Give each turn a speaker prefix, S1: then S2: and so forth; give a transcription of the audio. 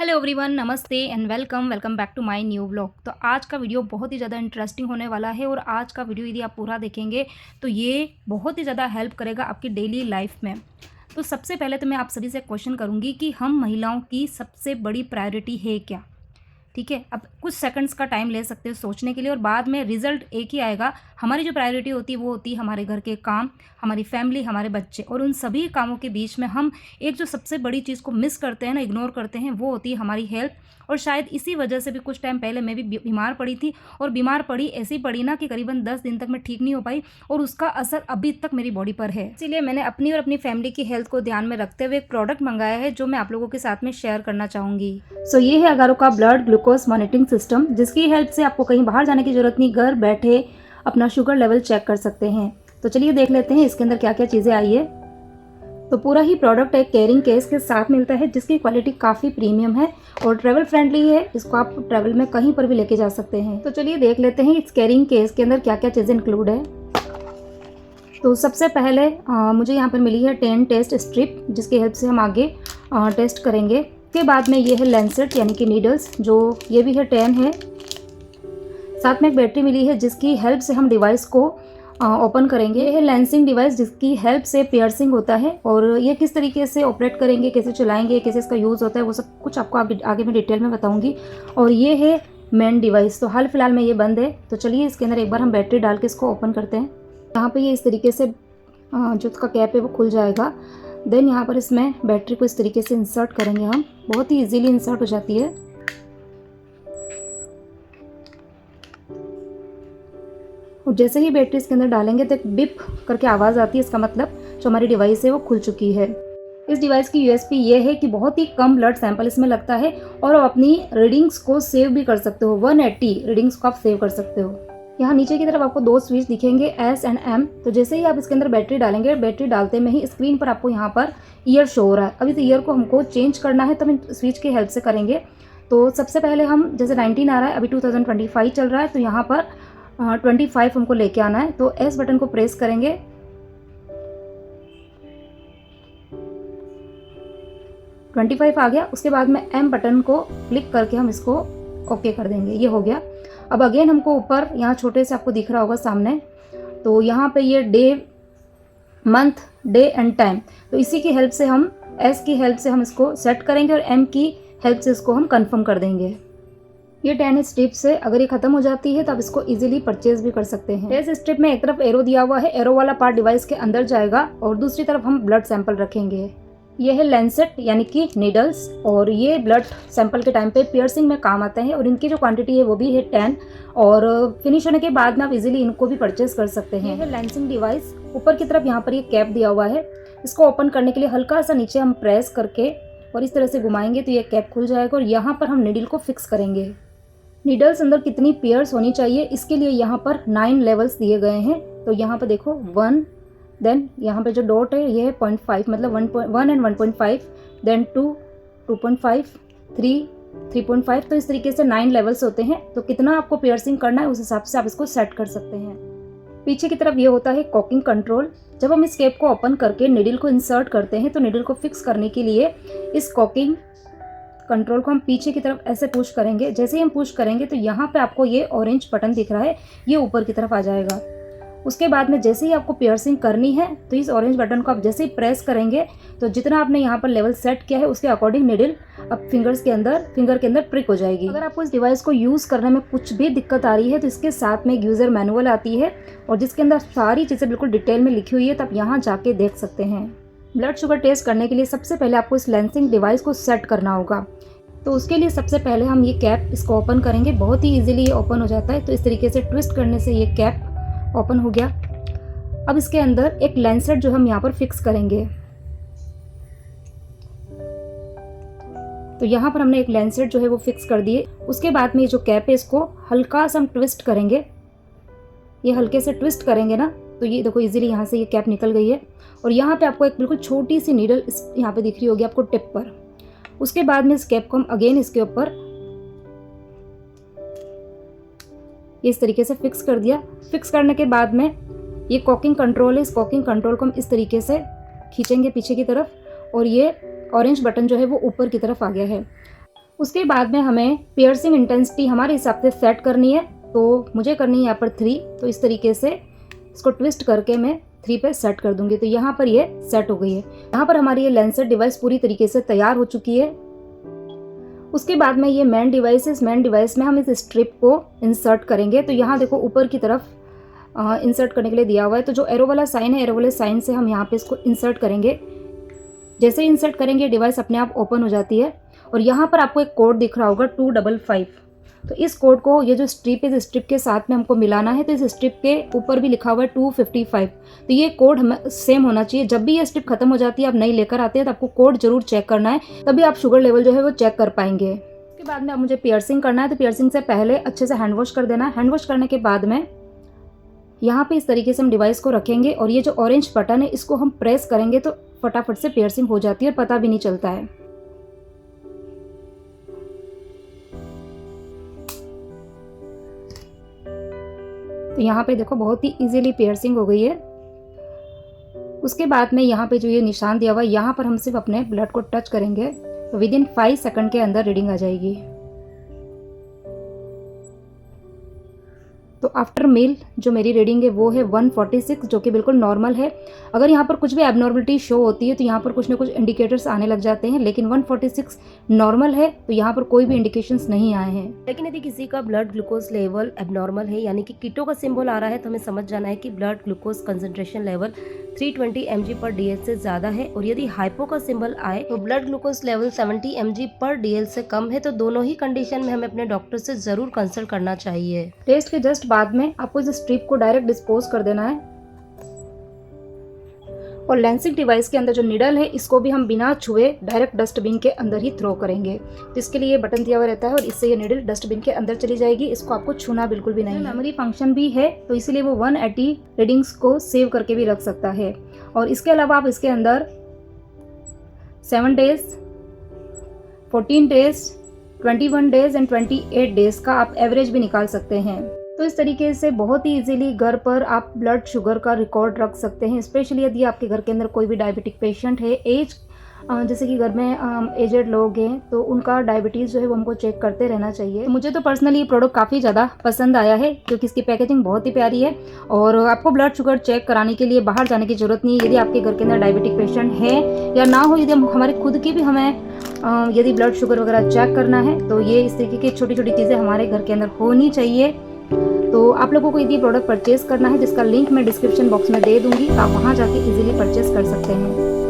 S1: Hello everyone, नमस्ते and welcome back to my new blog. तो आज का वीडियो बहुत ही ज़्यादा इंटरेस्टिंग होने वाला है और आज का वीडियो यदि आप पूरा देखेंगे तो ये बहुत ही ज़्यादा हेल्प करेगा आपकी डेली लाइफ में। तो सबसे पहले तो मैं आप सभी से क्वेश्चन करूँगी कि हम महिलाओं की सबसे बड़ी प्रायोरिटी है क्या? ठीक है, अब कुछ सेकंड्स का टाइम ले सकते हो सोचने के लिए और बाद में रिजल्ट एक ही आएगा। हमारी जो प्रायोरिटी होती है वो होती है हमारे घर के काम, हमारी फैमिली, हमारे बच्चे, और उन सभी कामों के बीच में हम एक जो सबसे बड़ी चीज़ को मिस करते हैं ना, इग्नोर करते हैं, वो होती है हमारी हेल्थ। और शायद इसी वजह से भी कुछ टाइम पहले मैं भी बीमार पड़ी थी और बीमार पड़ी ऐसी पड़ी ना कि करीबन 10 दिन तक मैं ठीक नहीं हो पाई और उसका असर अभी तक मेरी बॉडी पर है। इसीलिए मैंने अपनी और अपनी फैमिली की हेल्थ को ध्यान में रखते हुए एक प्रोडक्ट मंगाया है जो मैं आप लोगों के साथ में शेयर करना चाहूँगी। सो ये है अगारो का ब्लड ग्लूकोज मॉनिटरिंग सिस्टम, जिसकी हेल्प से आपको कहीं बाहर जाने की जरूरत नहीं, घर बैठे अपना शुगर लेवल चेक कर सकते हैं। तो चलिए देख लेते हैं इसके अंदर क्या क्या चीज़ें आई है। तो पूरा ही प्रोडक्ट एक कैरिंग केस के साथ मिलता है जिसकी क्वालिटी काफ़ी प्रीमियम है और ट्रैवल फ्रेंडली है। इसको आप ट्रैवल में कहीं पर भी लेके जा सकते हैं। तो चलिए देख लेते हैं इस कैरिंग केस के अंदर क्या क्या चीज़ें इंक्लूड है। तो सबसे पहले मुझे यहाँ पर मिली है 10 टेस्ट स्ट्रिप, जिसकी हेल्प से हम आगे टेस्ट करेंगे। के बाद में ये है लेंसेट यानी कि नीडल्स, जो ये भी है 10 है। साथ में एक बैटरी मिली है जिसकी हेल्प से हम डिवाइस को ओपन करेंगे। ये है लेंसिंग डिवाइस जिसकी हेल्प से पियर्सिंग होता है और ये किस तरीके से ऑपरेट करेंगे, कैसे चलाएंगे, कैसे इसका यूज़ होता है, वो सब कुछ आपको आगे मैं डिटेल में बताऊंगी। और ये है मेन डिवाइस। तो हाल फिलहाल में ये बंद है। तो चलिए इसके अंदर एक बार हम बैटरी डाल के इसको ओपन करते हैं। यहाँ पे ये इस तरीके से जो इसका कैप है वो खुल जाएगा। देन यहाँ पर इसमें बैटरी को इस तरीके से इंसर्ट करेंगे हम। बहुत ही इजीली इंसर्ट हो जाती है। और जैसे ही बैटरी इसके अंदर डालेंगे तो एक बिप करके आवाज़ आती है। इसका मतलब जो हमारी डिवाइस है वो खुल चुकी है। इस डिवाइस की यूएसपी ये है कि बहुत ही कम ब्लड सैंपल इसमें लगता है और आप अपनी रीडिंग्स को सेव भी कर सकते हो। 180 रीडिंग्स को आप सेव कर सकते हो। यहाँ नीचे की तरफ आपको दो स्विच दिखेंगे, एस एंड एम। तो जैसे ही आप इसके अंदर बैटरी डालेंगे, बैटरी डालते में ही स्क्रीन पर आपको यहाँ पर ईयर शो हो रहा है। अभी तो ईयर को हमको चेंज करना है तो हम स्विच की हेल्प से करेंगे। तो सबसे पहले हम जैसे 19 आ रहा है, अभी 2025 चल रहा है, तो यहाँ पर 25 हमको लेके आना है। तो एस बटन को प्रेस करेंगे। ट्वेंटी 25 आ गया। उसके बाद में एम बटन को क्लिक करके हम इसको ओके कर देंगे। ये हो गया। अब अगेन हमको ऊपर यहाँ छोटे से आपको दिख रहा होगा सामने, तो यहाँ पे ये day, month, day and time, तो इसी की हेल्प से हम एस की हेल्प से हम इसको सेट करेंगे और एम की हेल्प से इसको हम कंफर्म कर देंगे। ये 10 स्ट्रिप से अगर ये खत्म हो जाती है तो आप इसको इजीली परचेज भी कर सकते हैं। 10 स्ट्रिप में एक तरफ एरो दिया हुआ है, एरो वाला पार्ट डिवाइस के अंदर जाएगा और दूसरी तरफ हम ब्लड सैंपल रखेंगे। ये है लेंसेट यानी कि नीडल्स, और ये ब्लड सैंपल के टाइम पे पियर्सिंग में काम आते हैं और इनकी जो क्वांटिटी है वो भी है 10। और फिनिश होने के बाद में आप इजीली इनको भी परचेज कर सकते हैं। ये है लेंसिंग डिवाइस। ऊपर की तरफ यहाँ पर ये कैप दिया हुआ है। इसको ओपन करने के लिए हल्का सा नीचे हम प्रेस करके और इस तरह से घुमाएंगे तो ये कैप खुल जाएगा और यहाँ पर हम नीडल को फिक्स करेंगे। नीडल्स अंदर कितनी पेयर्स होनी चाहिए, इसके लिए यहाँ पर 9 लेवल्स दिए गए हैं। तो यहाँ पर देखो 1, देन यहाँ पे जो डॉट है ये है 0.5, मतलब 1 एंड 1.5, देन 2, 2.5, 3, 3.5। तो इस तरीके से 9 लेवल्स होते हैं। तो कितना आपको पियर्सिंग करना है उस हिसाब से आप इसको सेट कर सकते हैं। पीछे की तरफ ये होता है कॉकिंग कंट्रोल। जब हम इस कैप को ओपन करके निडल को इंसर्ट करते हैं तो निडल को फिक्स करने के लिए इस कॉकिंग कंट्रोल को हम पीछे की तरफ ऐसे पुश करेंगे। जैसे ही हम पुश करेंगे तो यहाँ पे आपको ये ऑरेंज बटन दिख रहा है, ये ऊपर की तरफ आ जाएगा। उसके बाद में जैसे ही आपको पियर्सिंग करनी है तो इस ऑरेंज बटन को आप जैसे ही प्रेस करेंगे तो जितना आपने यहाँ पर लेवल सेट किया है उसके अकॉर्डिंग निडल अब फिंगर के अंदर प्रिक हो जाएगी। अगर आपको इस डिवाइस को यूज़ करने में कुछ भी दिक्कत आ रही है तो इसके साथ में एक यूज़र मैनुअल आती है और जिसके अंदर सारी चीज़ें बिल्कुल डिटेल में लिखी हुई है, तो आप यहाँ जाके देख सकते हैं। ब्लड शुगर टेस्ट करने के लिए सबसे पहले आपको इस लेंसिंग डिवाइस को सेट करना होगा। तो उसके लिए सबसे पहले हम ये कैप इसको ओपन करेंगे। बहुत ही इजीली ये ओपन हो जाता है। तो इस तरीके से ट्विस्ट करने से ये कैप ओपन हो गया। अब इसके अंदर एक लेंसेट जो हम यहाँ पर फिक्स करेंगे। तो यहाँ पर हमने एक लेंसेट जो है वो फिक्स कर दिए। उसके बाद में ये जो कैप है इसको हल्का सा हम ट्विस्ट करेंगे। ये हल्के से ट्विस्ट करेंगे ना तो ये देखो इजीली यहाँ से ये कैप निकल गई है। और यहाँ पे आपको एक बिल्कुल छोटी सी नीडल यहाँ पे दिख रही होगी आपको टिप पर। उसके बाद में इस कैप को हम अगेन इसके ऊपर इस तरीके से फिक्स कर दिया। फिक्स करने के बाद में ये कॉकिंग कंट्रोल है, इस कॉकिंग कंट्रोल को हम इस तरीके से खींचेंगे पीछे की तरफ और ये ऑरेंज बटन जो है वो ऊपर की तरफ आ गया है। उसके बाद में हमें पियर्सिंग इंटेंसिटी हमारे हिसाब से सेट करनी है। तो मुझे करनी है यहाँ पर 3, तो इस तरीके से इसको ट्विस्ट करके मैं 3 पे सेट कर दूंगी। तो यहाँ पर ये सेट हो गई है। यहाँ पर हमारी ये लेंसर डिवाइस पूरी तरीके से तैयार हो चुकी है। उसके बाद में ये मेन डिवाइस है, इस मेन डिवाइस में हम इस स्ट्रिप को इंसर्ट करेंगे। तो यहाँ देखो ऊपर की तरफ इंसर्ट करने के लिए दिया हुआ है। तो जो एरो वाला साइन है, एरो वाले साइन से हम यहाँ पे इसको इंसर्ट करेंगे। जैसे ही इंसर्ट करेंगे डिवाइस अपने आप ओपन हो जाती है। और यहाँ पर आपको एक कोड दिख रहा होगा 255। तो इस कोड को, ये जो स्ट्रिप है, इस स्ट्रिप के साथ में हमको मिलाना है। तो इस स्ट्रिप के ऊपर भी लिखा हुआ है 255। तो ये कोड हमें सेम होना चाहिए। जब भी ये स्ट्रिप खत्म हो जाती है, आप नई लेकर आते हैं, तो आपको कोड जरूर चेक करना है, तभी आप शुगर लेवल जो है वो चेक कर पाएंगे। उसके बाद में अब मुझे पियर्सिंग करना है। तो पियर्सिंग से पहले अच्छे से हैंड वॉश कर देना है। हैंड वॉश करने के बाद में यहाँ पे इस तरीके से हम डिवाइस को रखेंगे और ये जो ऑरेंज बटन है इसको हम प्रेस करेंगे तो फटाफट से पियर्सिंग हो जाती है और पता भी नहीं चलता है। तो यहाँ पे देखो बहुत ही इजीली पियर्सिंग हो गई है। उसके बाद में यहाँ पे जो ये निशान दिया हुआ है, यहाँ पर हम सिर्फ अपने ब्लड को टच करेंगे तो विदिन 5 सेकंड के अंदर रीडिंग आ जाएगी। तो आफ्टर मील जो मेरी रीडिंग है वो है 146, जो कि बिल्कुल नॉर्मल है। अगर यहाँ पर कुछ भी एबनॉर्मलिटी शो होती है तो यहाँ पर कुछ ना कुछ इंडिकेटर्स आने लग जाते हैं, लेकिन 146 नॉर्मल है, तो यहाँ पर कोई भी इंडिकेशंस नहीं आए हैं।
S2: लेकिन यदि किसी का ब्लड ग्लूकोज लेवल एबनॉर्मल है, यानी कि कीटो का सिंबल आ रहा है, तो हमें समझ जाना है कि blood glucose concentration level 320 mg/dl से ज़्यादा है। और यदि हाइपो का सिंबल आए तो ब्लड ग्लूकोज लेवल 70 mg/dl से कम है। तो दोनों ही कंडीशन में हमें अपने डॉक्टर से ज़रूर कंसल्ट करना चाहिए।
S1: टेस्ट के जस्ट बाद में आपको इस स्ट्रिप को डायरेक्ट डिस्पोज कर देना है। और लेंसिंग डिवाइस के अंदर जो निडल है इसको भी हम बिना छुए डायरेक्ट डस्टबिन के अंदर ही थ्रो करेंगे। तो इसके लिए बटन दिया हुआ रहता है और इससे ये निडल डस्टबिन के अंदर चली जाएगी। इसको आपको छूना बिल्कुल भी नहीं है। मेमोरी फंक्शन भी है, तो इसीलिए वो 180 रीडिंग्स को सेव करके भी रख सकता है। और इसके अलावा आप इसके अंदर 7 days, 14 days, 21 days and 28 days का आप एवरेज भी निकाल सकते हैं। तो इस तरीके से बहुत ही इजीली घर पर आप ब्लड शुगर का रिकॉर्ड रख सकते हैं। स्पेशली यदि आपके घर के अंदर कोई भी डायबिटिक पेशेंट है, जैसे कि घर में एजेड लोग हैं, तो उनका डायबिटीज़ जो है वो हमको चेक करते रहना चाहिए। तो मुझे तो पर्सनली ये प्रोडक्ट काफ़ी ज़्यादा पसंद आया है, क्योंकि इसकी पैकेजिंग बहुत ही प्यारी है। और आपको ब्लड शुगर चेक कराने के लिए बाहर जाने की ज़रूरत नहीं है। यदि आपके घर के अंदर डायबिटिक पेशेंट है या ना हो, यदि हमारे खुद की भी हमें यदि ब्लड शुगर वगैरह चेक करना है, तो ये इस तरीके की छोटी छोटी चीज़ें हमारे घर के अंदर होनी चाहिए। तो आप लोगों को यदि प्रोडक्ट परचेज करना है, जिसका लिंक मैं डिस्क्रिप्शन बॉक्स में दे दूंगी, तो आप वहाँ जाके इजीली परचेज कर सकते हैं।